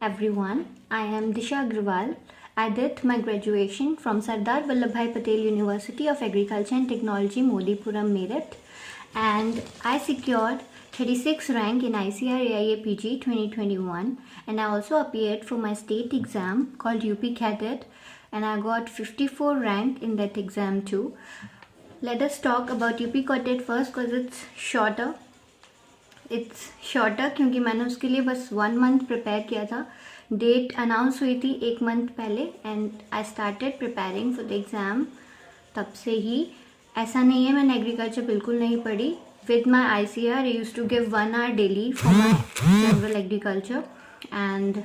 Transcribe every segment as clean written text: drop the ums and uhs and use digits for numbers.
everyone. I am Disha Agrawal. I did my graduation from Sardar Vallabhbhai Patel University of Agriculture and Technology, Modipuram, Meerut, and I secured 36th rank in ICAR AIA PG 2021, and I also appeared for my state exam called UP Cadet, and I got 54 rank in that exam too. Let us talk about UP Cadet first because it's shorter क्योंकि मैंने उसके लिए बस 1 month prepare किया था. Date announce हुई थी 1 month पहले and I started preparing for the exam. तब से ही ऐसा नहीं है मैंने एग्रीकल्चर बिल्कुल नहीं पढ़ी. With my ICAR I use to give 1 hour daily for my general agriculture and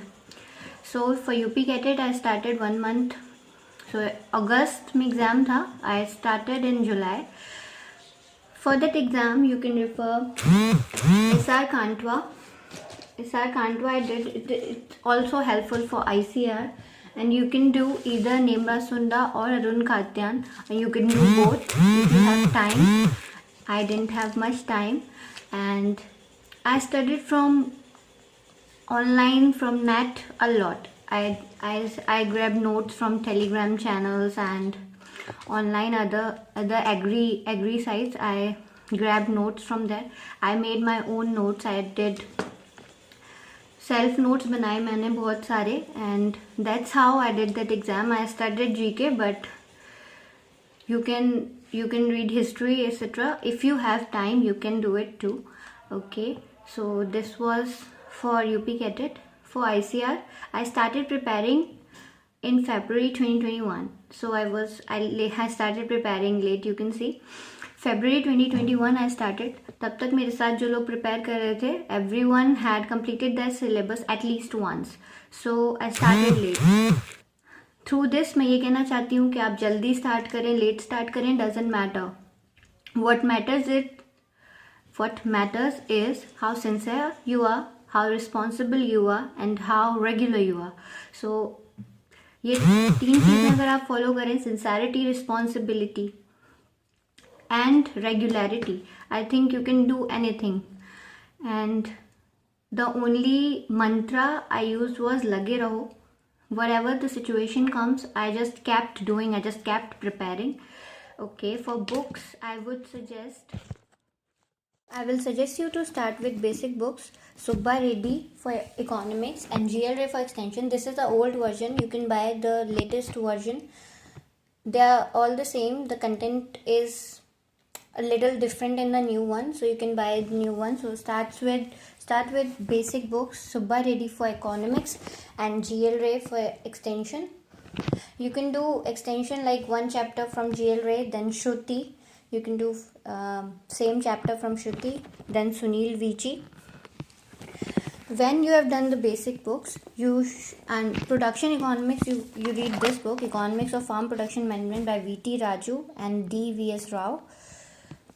so for UP CATET I started 1 month. So अगस्त में एग्ज़ाम था. I started in July. For that exam, you can refer SR Kantwa. SR Kantwa I did. It's also helpful for ICAR. And you can do either Nemra Sunda or Arun Khatyan. And you can do both if you have time. I didn't have much time. And I studied from online, from net a lot. I grabbed notes from Telegram channels and online other agri sites. I grabbed notes from there. I made my own notes. I did self notes बनाए मैंने बहुत सारे and that's how I did that exam. I studied GK but you can read history etc. If you have time you can do it too. Okay, so this was for UP Cadet. For ICAR I started preparing in February 2021. So I started preparing late. You can see February 2021 I started. तब तक मेरे साथ जो लोग prepare कर रहे थे everyone had completed their syllabus at least once. So I started late. Through this मैं ये कहना चाहती हूँ कि आप जल्दी स्टार्ट करें लेट स्टार्ट करें doesn't matter. What matters is how sincere you are, how responsible you are and how regular you are. So ये 3 चीज़ें अगर आप फॉलो करें, sincerity, responsibility and regularity, I think you can do anything. And the only Mantra I use was लगे रहो. whatever the situation comes, I just kept doing, I just kept preparing. Okay, for books I will suggest you to start with basic books. Subba Reddy for economics and GL Ray for extension. This is the old version. You can buy the latest version. They are all the same. The content is a little different in the new one, so you can buy the new one. So start with basic books. Subba Reddy for economics and GL Ray for extension. You can do extension like 1 chapter from GL Ray, then Shruti. You can do same chapter from Shruti, then Sunil Vichi. When you have done the basic books, and production economics, you read this book, Economics of Farm Production Management by V.T. Raju and D.V.S. Rao.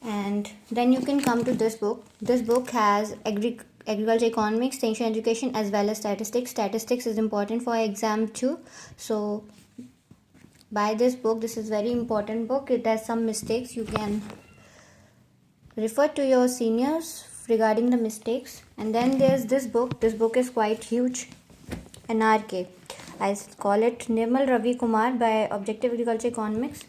And then you can come to this book. This book has agriculture economics, extension education as well as statistics. Statistics is important for exam too. So buy this book. This is very important book. It has some mistakes. You can refer to your seniors regarding the mistakes. And then there's this book. This book is quite huge. NRK. I call it Nirmal Ravi Kumar by Objective Agriculture Economics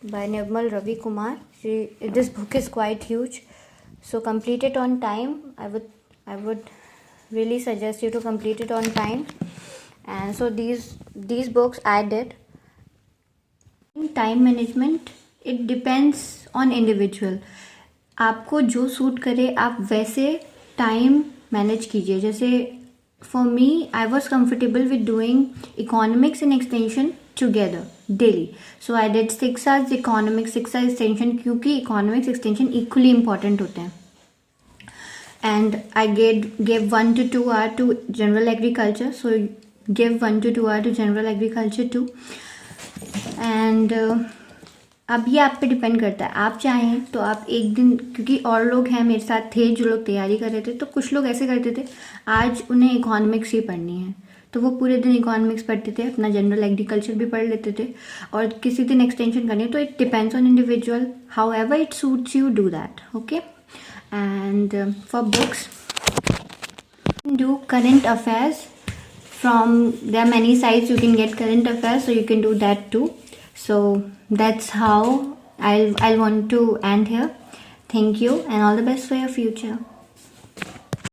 by Nirmal Ravi Kumar. This book is quite huge. So complete it on time. I would really suggest you to complete it on time. And so these books I did. Time management it depends on individual. आपको जो suit करे आप वैसे time manage कीजिए. जैसे for me I was comfortable with doing economics and extension together daily. So I did 6 hours economics, 6 hours extension, क्योंकि economics extension equally important होते हैं. And I gave 1 to 2 hours to general agriculture. So give 1 to 2 hours to general agriculture too. And अब ये आप पे depend करता है. आप चाहें तो आप एक दिन, क्योंकि और लोग हैं मेरे साथ थे जो लोग तैयारी कर रहे थे, तो कुछ लोग ऐसे करते थे आज उन्हें इकोनॉमिक्स ही पढ़नी है तो वो पूरे दिन इकोनॉमिक्स पढ़ते थे, अपना जनरल एग्रीकल्चर भी पढ़ लेते थे, और किसी दिन एक्सटेंशन करनी है. तो it depends on individual. How ever it suits you do that. Okay. And for books do current affairs, from, there are many sites you can get current affairs, so you can do that too. So that's how I'll want to end here. Thank you and all the best for your future.